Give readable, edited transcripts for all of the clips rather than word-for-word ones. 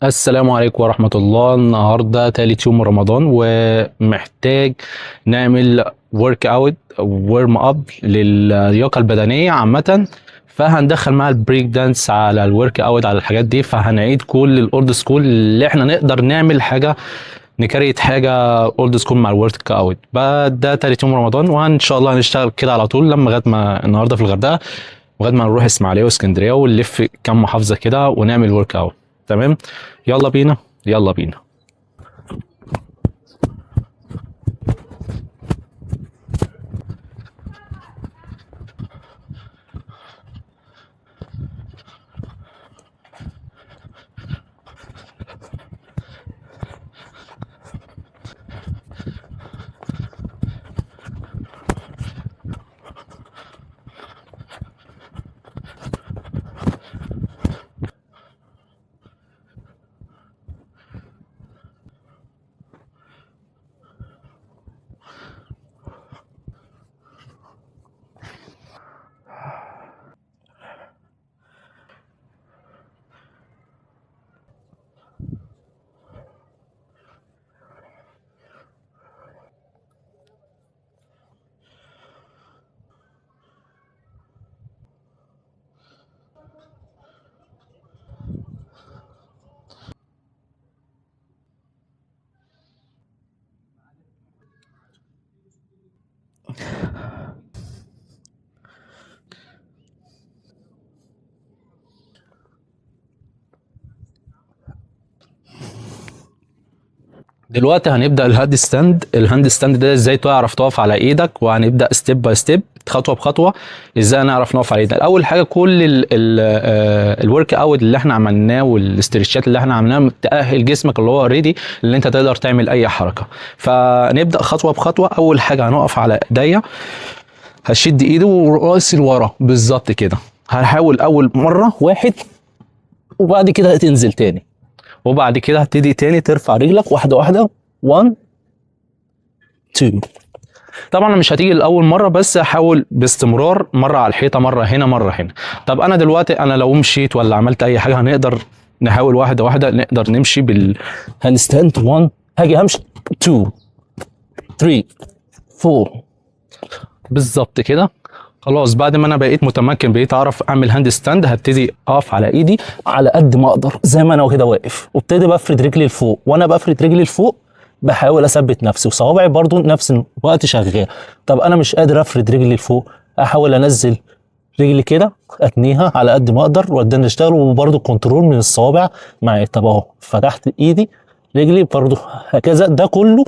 السلام عليكم ورحمة الله. النهاردة تالت يوم من رمضان ومحتاج نعمل ورك اوت ورم اب للياقة البدنية عامة. فهندخل مع البريك دانس على الورك اوت على الحاجات دي، فهنعيد كل الاولد سكول اللي احنا نقدر نعمل حاجة، نكريت حاجة اولد سكول مع الورك اوت. ده تالت يوم رمضان، وان شاء الله هنشتغل كده على طول لما لغاية ما النهاردة في الغردقة، لغاية ما نروح اسماعيلية واسكندرية ونلف كام محافظة كده ونعمل ورك اوت. تمام، يلا بينا يلا بينا. دلوقتي هنبدأ الهاند ستاند ده ازاي تعرف تقف على ايدك، وهنبدأ ستيب باي ستيب، خطوة بخطوة، ازاي نعرف نقف على ايدنا. اول حاجة كل الورك اوت اللي احنا عملناه والاسترتشات اللي احنا عملناها تأهل جسمك اللي هو اوريدي اللي انت تقدر تعمل اي حركة. فنبدأ خطوة بخطوة. اول حاجة هنقف على ايديا، هشد ايدي وراسي لورا بالظبط كده. هحاول اول مرة واحد، وبعد كده هتنزل تاني، وبعد كده هتبتدي تاني ترفع رجلك واحدة واحدة. 1 2. طبعا مش هتيجي لاول مره، بس حاول باستمرار، مره على الحيطه، مره هنا مره هنا. طب انا دلوقتي لو مشيت ولا عملت اي حاجه هنقدر نحاول واحده واحده، نقدر نمشي بالهاند ستاند. 1، هاجي همشي 2 3 4 بالظبط كده. خلاص بعد ما انا بقيت متمكن، بقيت اعرف اعمل هاند ستاند، هبتدي اقف على ايدي على قد ما اقدر زي ما انا كده واقف، وابتدي بفرد رجلي لفوق. وانا بفرد رجلي لفوق بحاول اثبت نفسي، وصوابعي برضو نفس الوقت شغال. طب انا مش قادر افرد رجلي لفوق، احاول انزل رجلي كده، اتنيها على قد ما اقدر وابدا اشتغل، وبرضو كنترول من الصوابع معايا. طب اهو فتحت ايدي، رجلي برضو هكذا. ده كله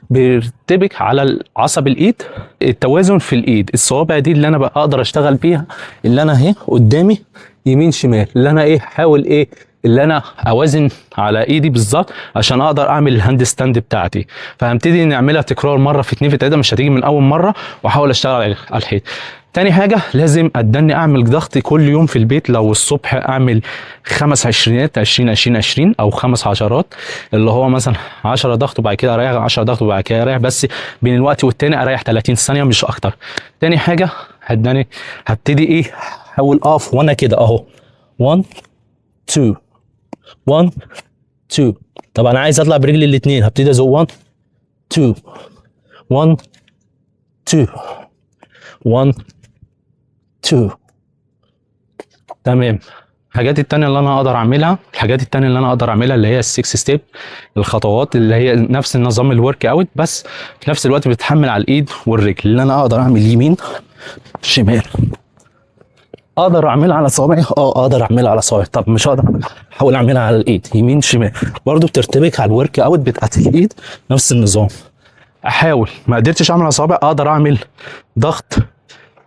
بيرتبك على عصب الايد، التوازن في الايد، الصوابع دي اللي انا بقى اقدر اشتغل بيها، اللي انا اهي قدامي يمين شمال، اللي انا ايه حاول ايه اللي انا اوازن على ايدي بالظبط عشان اقدر اعمل الهاند ستاند بتاعتي. فهبتدي نعملها تكرار مره في اتنين في تلاته، مش هتيجي من اول مره، واحاول اشتغل على الحيط. تاني حاجة لازم اتدني اعمل ضغط كل يوم في البيت. لو الصبح اعمل 5 عشرينات، 20 او 5 عشرات، اللي هو مثلا 10 ضغط وبعد كده اريح، 10 ضغط وبعد كده اريح، بس بين الوقت والتاني اريح 30 ثانية مش اكتر. تاني حاجة هبتدي ايه، احاول اقف وانا كده اهو. 1 2 1 2. طب انا عايز اطلع برجلي الاثنين، هبتدي ازق 1 2 1 2 1 2. تمام. الحاجات التانية اللي انا اقدر اعملها اللي هي السكس ستيب، الخطوات اللي هي نفس النظام الورك اوت، بس في نفس الوقت بتتحمل على الايد والرجل، اللي انا اقدر اعمل يمين شمال. اقدر اعملها على صوابعي، اقدر اعملها على صوابعي. طب مش هقدر احاول اعملها على الايد يمين شمال، برضو بترتبك على الورك اوت بتاعت الايد نفس النظام. احاول ما قدرتش اعمل على صوابعي، اقدر اعمل ضغط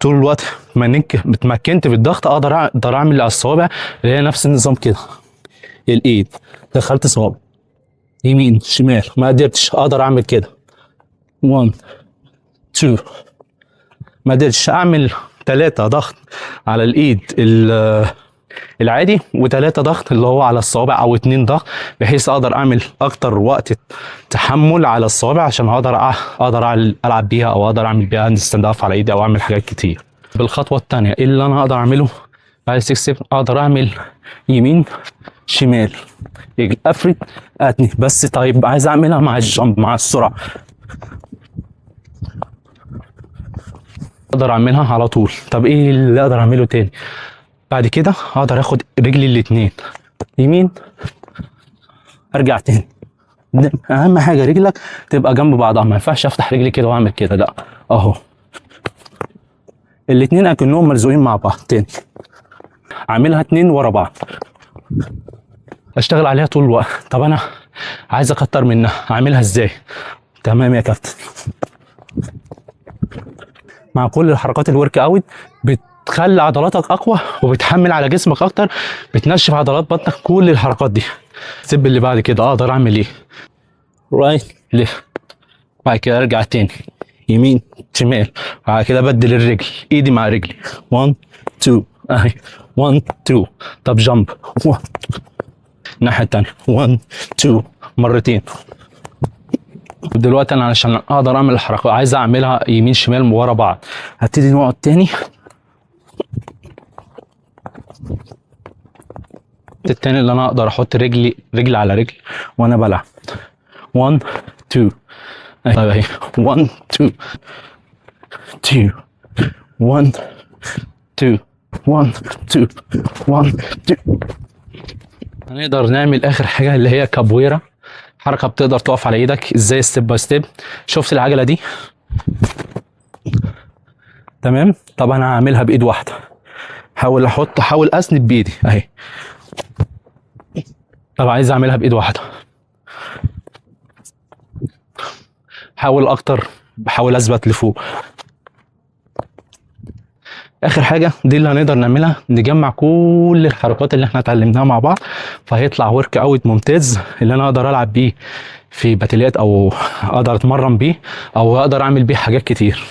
طول الوقت. ما اتمكنت بالضغط اقدر اعمل على الصوابع اللي هي نفس النظام كده. الايد دخلت صوابع يمين شمال، ما قدرتش اقدر اعمل كده 1 2. ما قدرتش اعمل 3 ضغط على الايد العادي، و3 ضغط اللي هو على الصوابع، او 2 ضغط، بحيث اقدر اعمل اكتر وقت تحمل على الصوابع عشان اقدر العب بيها، او اقدر اعمل بيها هاند ستاند اب على ايدي، او اعمل حاجات كتير. بالخطوه الثانيه اللي انا اقدر اعمله بعد 6 ستيب، اقدر اعمل يمين شمال، رجل افرد اتني بس. طيب عايز اعملها مع الجامب مع السرعه، اقدر اعملها على طول. طب ايه اللي اقدر اعمله تاني؟ بعد كده اقدر اخد رجلي الاتنين يمين، ارجع تاني. اهم حاجه رجلك تبقى جنب بعضها، ما ينفعش افتح رجلي كده واعمل كده، لا اهو الاتنين اكنهم ملزوقين مع بعض. تاني اعملها اتنين ورا بعض، اشتغل عليها طول الوقت. طب انا عايز اكتر منها، اعملها ازاي؟ تمام يا كابتن، مع كل الحركات الورك اوت بتخلي عضلاتك اقوى وبتحمل على جسمك اكتر، بتنشف عضلات بطنك. كل الحركات دي الستيب اللي بعد كده اقدر اعمل ايه؟ رايت ليفت، بعد كده ارجع تاني يمين شمال، بعد كده بدل الرجل، ايدي مع رجلي 1 2 اهي 1 2. طب جامب 1 الناحيه التانيه 1 2 مرتين. دلوقتي انا علشان اقدر اعمل الحركه عايز اعملها يمين شمال ورا بعض، هبتدي نقعد تاني. التاني اللي انا اقدر احط رجل على رجل وانا بلعب 1 2 اهي 1 2 2 1 2 1 2 1 2. هنقدر نعمل اخر حاجه اللي هي كابويرا، حركه بتقدر تقف على ايدك ازاي ستيب باي ستيب. شفت العجله دي؟ تمام. طب انا هعملها بايد واحده، حاول اسند بايدي اهي. طب عايز اعملها بايد واحده، حاول اكتر، بحاول اثبت لفوق. اخر حاجه دي اللي هنقدر نعملها، نجمع كل الحركات اللي احنا اتعلمناها مع بعض، فهيطلع ورك اوت ممتاز اللي انا اقدر العب بيه في باتليات، او اقدر اتمرن بيه، او اقدر اعمل بيه حاجات كتير.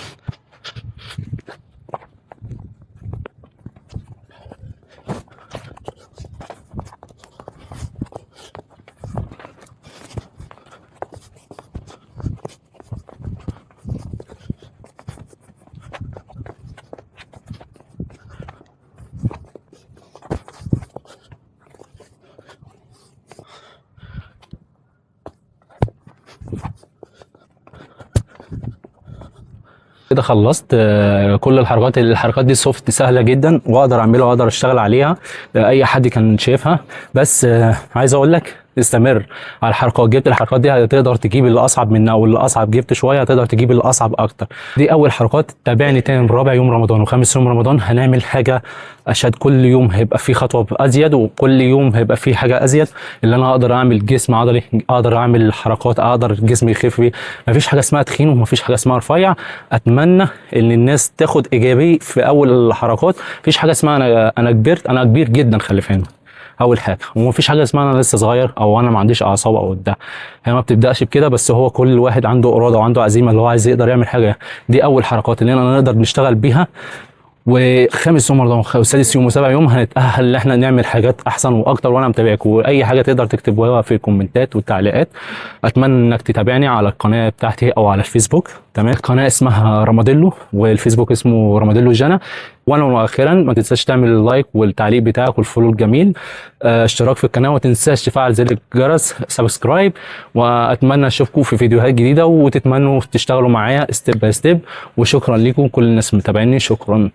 كده خلصت كل الحركات دي سوفت سهله جدا، واقدر اعملها واقدر اشتغل عليها، اي حد كان شايفها. بس عايز اقول لك استمر على الحركات، جبت الحركات دي هتقدر تجيب اللي اصعب منها، واللي اصعب جبت شويه هتقدر تجيب اللي اصعب اكتر. دي اول حركات. تابعني تاني رابع يوم رمضان وخامس يوم رمضان، هنعمل حاجه اشد. كل يوم هيبقى في خطوه ازيد، وكل يوم هيبقى في حاجه ازيد، اللي انا اقدر اعمل جسم عضلي، اقدر اعمل حركات، اقدر جسمي يخف بيه. مفيش حاجه اسمها تخين ومفيش حاجه اسمها رفيع. اتمنى ان الناس تاخد ايجابي في اول الحركات. مفيش حاجه اسمها انا كبرت، انا كبير جدا، خلي في عينك اول حاجه. ومفيش حاجه اسمها انا لسه صغير او انا ما عنديش اعصاب او بتاع، هي ما بتبداش بكده. بس هو كل واحد عنده اراده وعنده عزيمه اللي هو عايز يقدر يعمل حاجه. دي اول حركات اللي انا نقدر نشتغل بيها. وخامس يوم رمضان وسادس يوم وسابع يوم هنتأهل ان احنا نعمل حاجات احسن واكتر. وانا متابعك، واي حاجه تقدر تكتبوها في الكومنتات والتعليقات. اتمنى انك تتابعني على القناه بتاعتي او على الفيسبوك. تمام، القناه اسمها رماديلو والفيسبوك اسمه رماديلو جانا. وانا واخيرا ما تنساش تعمل اللايك والتعليق بتاعك والفولو الجميل، اشتراك في القناه، وما تنساش تفعل زر الجرس سبسكرايب. واتمنى اشوفكم في فيديوهات جديده، وتتمنوا تشتغلوا معايا ستيب باي ستيب. وشكرا لكم كل الناس متابعيني، شكرا.